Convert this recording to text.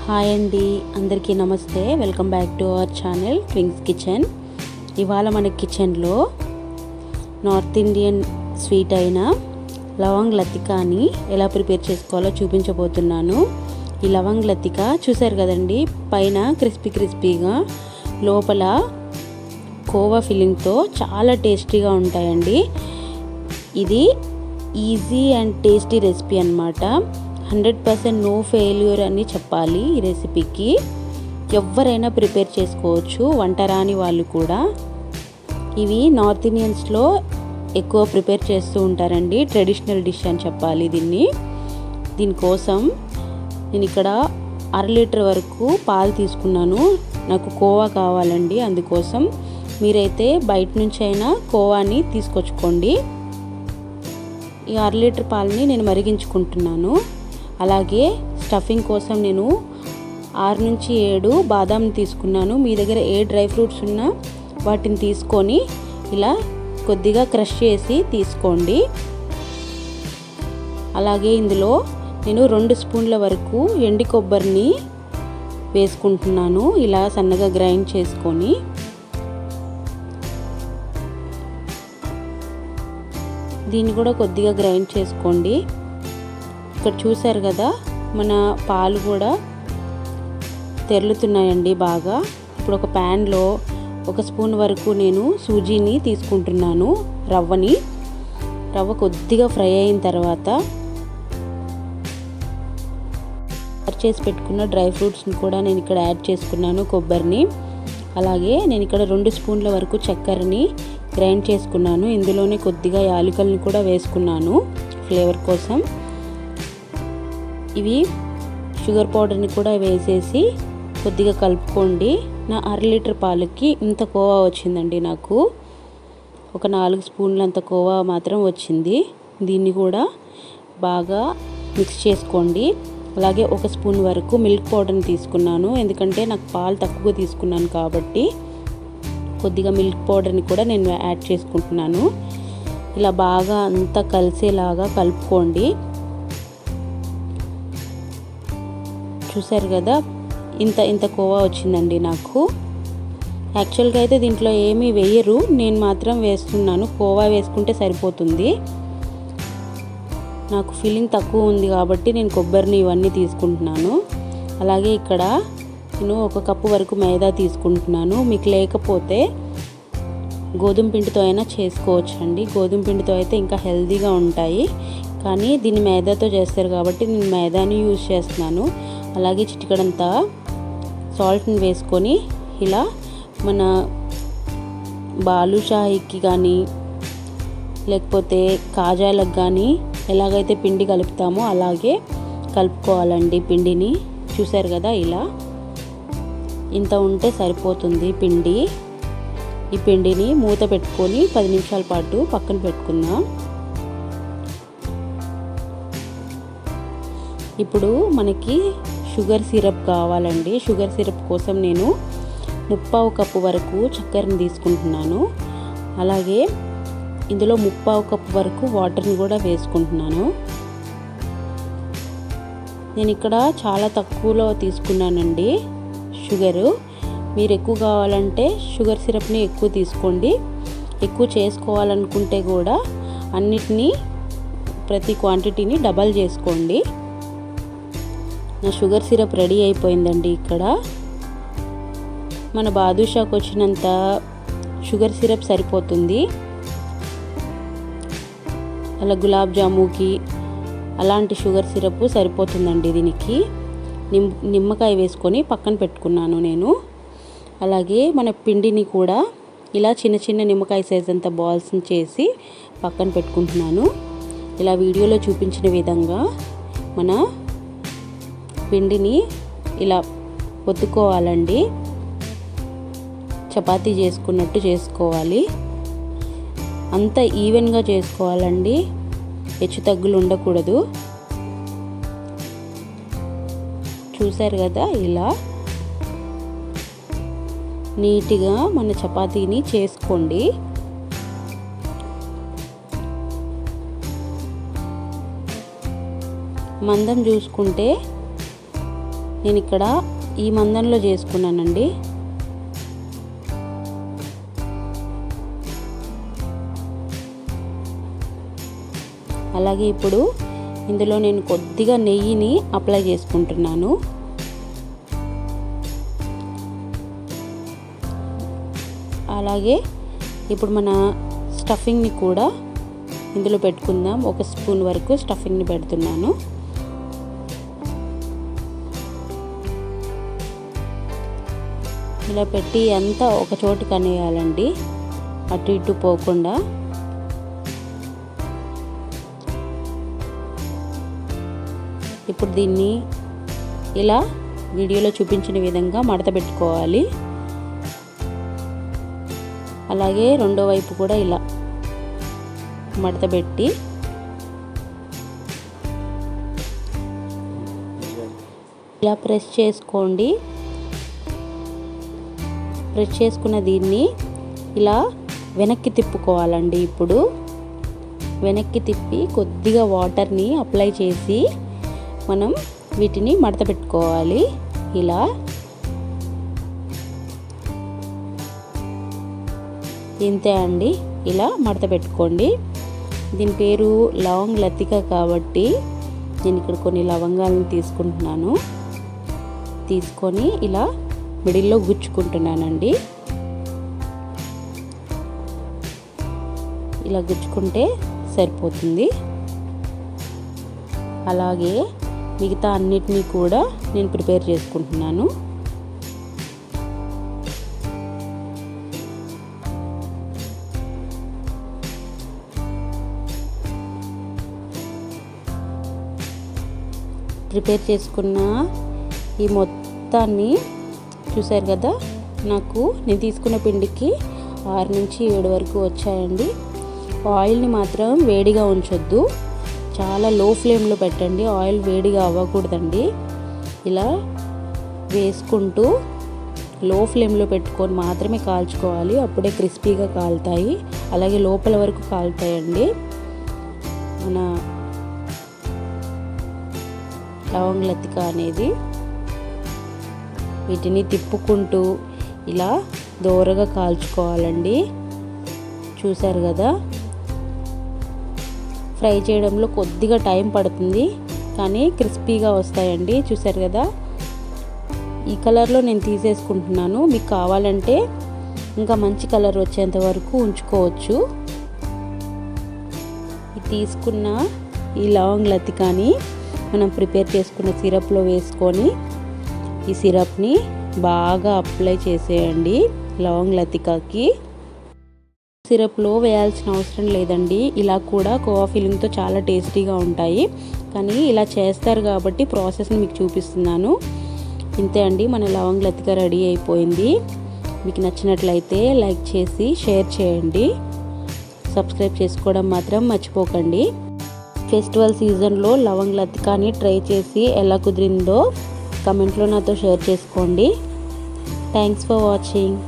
Hi అండి, అందరికీ నమస్తే. Welcome back to our channel twinks kitchen. ఇవాళ మన కిచెన్లో నార్త్ ఇండియన్ స్వీట్ అయిన లవంగ్ లతికాని ఎలా ప్రిపేర్ చేసుకోవాలో చూపించబోతున్నాను. ఈ లవంగ్ లతిక చూసారు కదండి, పైన క్రిస్పీగా లోపల కోవా ఫిల్లింగ్తో చాలా టేస్టీగా ఉంటాయండి. ఇది ఈజీ అండ్ టేస్టీ రెసిపీ అన్నమాట. 100% నో ఫెయిల్యూర్ అని చెప్పాలి. ఈ రెసిపీకి ఎవరైనా ప్రిపేర్ చేసుకోవచ్చు, వంట రాని వాళ్ళు కూడా. ఇవి నార్త్ ఇండియన్స్లో ఎక్కువ ప్రిపేర్ చేస్తూ ఉంటారండి. ట్రెడిషనల్ డిష్ అని చెప్పాలి దీనికోసం నేను ఇక్కడ 1/2 లీటర్ వరకు పాలు తీసుకున్నాను. నాకు కోవా కావాలండి, అందుకోసం మీరైతే బయట నుంచి అయినా కోవాని తీసుకొచ్చుకోండి. ఈ 1/2 లీటర్ పాలని నేను మరిగించుకుంటున్నాను. అలాగే స్టఫింగ్ కోసం నేను 6 నుంచి 7 బాదాం తీసుకున్నాను. మీ దగ్గర ఏ డ్రై ఫ్రూట్స్ ఉన్నా వాటిని తీసుకొని ఇలా కొద్దిగా క్రష్ చేసి తీసుకోండి. అలాగే ఇందులో నేను 2 స్పూన్ల వరకు ఎండు కొబ్బరిని వేసుకుంటున్నాను. ఇలా సన్నగా గ్రైండ్ చేసుకొని దీన్ని కూడా కొద్దిగా గ్రైండ్ చేసుకోండి. ఇక్కడ చూసారు కదా, మన పాలు కూడా తెరులుతున్నాయండి బాగా. ఇప్పుడు ఒక ప్యాన్లో 1 స్పూన్ వరకు నేను సూజీని తీసుకుంటున్నాను, రవ్వ కొద్దిగా ఫ్రై అయిన తర్వాత కట్ చేసి పెట్టుకున్న డ్రై ఫ్రూట్స్ని కూడా నేను ఇక్కడ యాడ్ చేసుకున్నాను, కొబ్బరిని. అలాగే నేను ఇక్కడ 2 స్పూన్ల వరకు చక్కెరని గ్రైండ్ చేసుకున్నాను. ఇందులోనే కొద్దిగా యాలకులను కూడా వేసుకున్నాను ఫ్లేవర్ కోసం. ఇవి షుగర్ పౌడర్ని కూడా వేసేసి కొద్దిగా కలుపుకోండి. నా 1/2 లీటర్ పాలకి ఇంత కోవా వచ్చిందండి. నాకు ఒక 4 స్పూన్లంత కోవా మాత్రం వచ్చింది. దీన్ని కూడా బాగా మిక్స్ చేసుకోండి. అలాగే 1 స్పూన్ వరకు మిల్క్ పౌడర్ని తీసుకున్నాను, ఎందుకంటే నాకు పాలు తక్కువ తీసుకున్నాను కాబట్టి కొద్దిగా మిల్క్ పౌడర్ని కూడా నేను యాడ్ చేసుకుంటున్నాను. ఇలా బాగా అంతా కలిసేలాగా కలుపుకోండి. చూసారు కదా, ఇంత కోవా వచ్చిందండి నాకు. యాక్చువల్గా అయితే దీంట్లో ఏమీ వేయరు, నేను మాత్రం వేస్తున్నాను. కోవా వేసుకుంటే సరిపోతుంది. నాకు ఫీలింగ్ తక్కువ ఉంది కాబట్టి నేను కొబ్బరిని ఇవన్నీ తీసుకుంటున్నాను. అలాగే ఇక్కడ నేను 1 కప్పు వరకు మైదా తీసుకుంటున్నాను. మీకు లేకపోతే గోధుమ పిండితో అయినా చేసుకోవచ్చు అండి. గోధుమ పిండితో అయితే ఇంకా హెల్తీగా ఉంటాయి, కానీ దీన్ని మైదాతో చేస్తారు కాబట్టి నేను మైదాని యూజ్ చేస్తున్నాను. అలాగే చిటికడంతా సాల్ట్ని వేసుకొని ఇలా మన బాలుషాయికి కానీ లేకపోతే కాజాలకు కానీ ఎలాగైతే పిండి కలుపుతామో అలాగే కలుపుకోవాలండి పిండిని. చూసారు కదా, ఇలా ఇంత ఉంటే సరిపోతుంది పిండి. ఈ పిండిని మూత పెట్టుకొని 10 నిమిషాల పాటు పక్కన పెట్టుకుందాం. ఇప్పుడు మనకి షుగర్ సిరప్ కావాలండి. షుగర్ సిరప్ కోసం నేను 3/4 కప్పు వరకు చక్కెరని తీసుకుంటున్నాను. అలాగే ఇందులో 3/4 కప్పు వరకు వాటర్ని కూడా వేసుకుంటున్నాను. నేను ఇక్కడ చాలా తక్కువలో తీసుకున్నానండి షుగరు. మీరు ఎక్కువ కావాలంటే షుగర్ సిరప్ని ఎక్కువ తీసుకోండి. ఎక్కువ చేసుకోవాలనుకుంటే కూడా అన్నిటినీ ప్రతి క్వాంటిటీని డబల్ చేసుకోండి. నా షుగర్ సిరప్ రెడీ అయిపోయిందండి. ఇక్కడ మన బాదుషాకు వచ్చినంత షుగర్ సిరప్ సరిపోతుంది. అలా గులాబ్ జాముకి అలాంటి షుగర్ సిరప్ సరిపోతుందండి దీనికి. నిమ్మకాయ వేసుకొని పక్కన పెట్టుకున్నాను నేను. అలాగే మన పిండిని కూడా ఇలా చిన్న నిమ్మకాయ సైజ్ అంత బాల్స్ని చేసి పక్కన పెట్టుకుంటున్నాను. ఇలా వీడియోలో చూపించిన విధంగా మన పిండిని ఇలా ఒత్తుకోవాలండి. చపాతీ చేసుకున్నట్టు చేసుకోవాలి. అంత ఈవెన్గా చేసుకోవాలండి, హెచ్చు తగ్గులు ఉండకూడదు. చూసారు కదా, ఇలా నీట్గా మన చపాతీని చేసుకోండి. మందం చూసుకుంటే నేను ఇక్కడ ఈ మందంలో చేసుకున్నానండి. అలాగే ఇప్పుడు ఇందులో నేను కొద్దిగా నెయ్యిని అప్లై చేసుకుంటున్నాను. అలాగే ఇప్పుడు మన స్టఫింగ్ని కూడా ఇందులో పెట్టుకుందాం. 1 స్పూన్ వరకు స్టఫింగ్ని పెడుతున్నాను. ఇలా పెట్టి అంతా ఒక చోటు కనేయాలండి, అటు ఇటు పోకుండా. ఇప్పుడు దీన్ని ఇలా వీడియోలో చూపించిన విధంగా మడత పెట్టుకోవాలి. అలాగే రెండో వైపు కూడా ఇలా మడత పెట్టి ఇలా ప్రెస్ చేసుకోండి. ప్రెస్ చేసుకున్న దీన్ని ఇలా వెనక్కి తిప్పుకోవాలండి. ఇప్పుడు వెనక్కి తిప్పి కొద్దిగా వాటర్ని అప్లై చేసి మనం వీటిని మడత పెట్టుకోవాలి. ఇలా ఇంతే అండి, ఇలా మడత పెట్టుకోండి. దీని పేరు లవంగ్ లతిక కాబట్టి నేను ఇక్కడ కొన్ని లవంగాలను తీసుకుంటున్నాను. తీసుకొని ఇలా మిడిల్లో గుచ్చుకుంటున్నానండి. ఇలా గుచ్చుకుంటే సరిపోతుంది. అలాగే మిగతా అన్నిటినీ కూడా నేను ప్రిపేర్ చేసుకుంటున్నాను. ప్రిపేర్ చేసుకున్న ఈ మొత్తాన్ని చూసారు కదా, నాకు నేను తీసుకున్న పిండికి 6 నుంచి 7 వరకు వచ్చాయండి. ఆయిల్ని మాత్రం వేడిగా ఉంచొద్దు, చాలా లో ఫ్లేమ్లో పెట్టండి. ఆయిల్ వేడిగా అవ్వకూడదండి. ఇలా వేసుకుంటూ లో ఫ్లేమ్లో పెట్టుకొని మాత్రమే కాల్చుకోవాలి, అప్పుడే క్రిస్పీగా కాలుతాయి. అలాగే లోపల వరకు కాలుతాయండి మన లవంగ్ లతిక అనేది. వీటిని తిప్పుకుంటూ ఇలా దోరగా కాల్చుకోవాలండి. చూసారు కదా, ఫ్రై చేయడంలో కొద్దిగా టైం పడుతుంది కానీ క్రిస్పీగా వస్తాయండి. చూసారు కదా, ఈ కలర్లో నేను తీసేసుకుంటున్నాను. మీకు కావాలంటే ఇంకా మంచి కలర్ వచ్చేంత వరకు ఉంచుకోవచ్చు. తీసుకున్న ఈ లవంగ్ లతికాని మనం ప్రిపేర్ చేసుకున్న సిరప్లో వేసుకొని ఈ సిరప్ని బాగా అప్లై చేసేయండి లవంగ్ లతికాకి. సిరప్లో వేయాల్సిన అవసరం లేదండి, ఇలా కూడా కోవా ఫిల్లింగ్తో చాలా టేస్టీగా ఉంటాయి. కానీ ఇలా చేస్తారు కాబట్టి ప్రాసెస్ని మీకు చూపిస్తున్నాను. ఇంతే అండి, మన లవంగ్ లతిక రెడీ అయిపోయింది. మీకు నచ్చినట్లయితే లైక్ చేసి షేర్ చేయండి, సబ్స్క్రైబ్ చేసుకోవడం మాత్రం మర్చిపోకండి. ఫెస్టివల్ సీజన్లో లవంగ్ లతికాని ట్రై చేసి ఎలా కుదిరిందో కమెంట్లో నాతో షేర్ చేసుకోండి. Thanks for watching.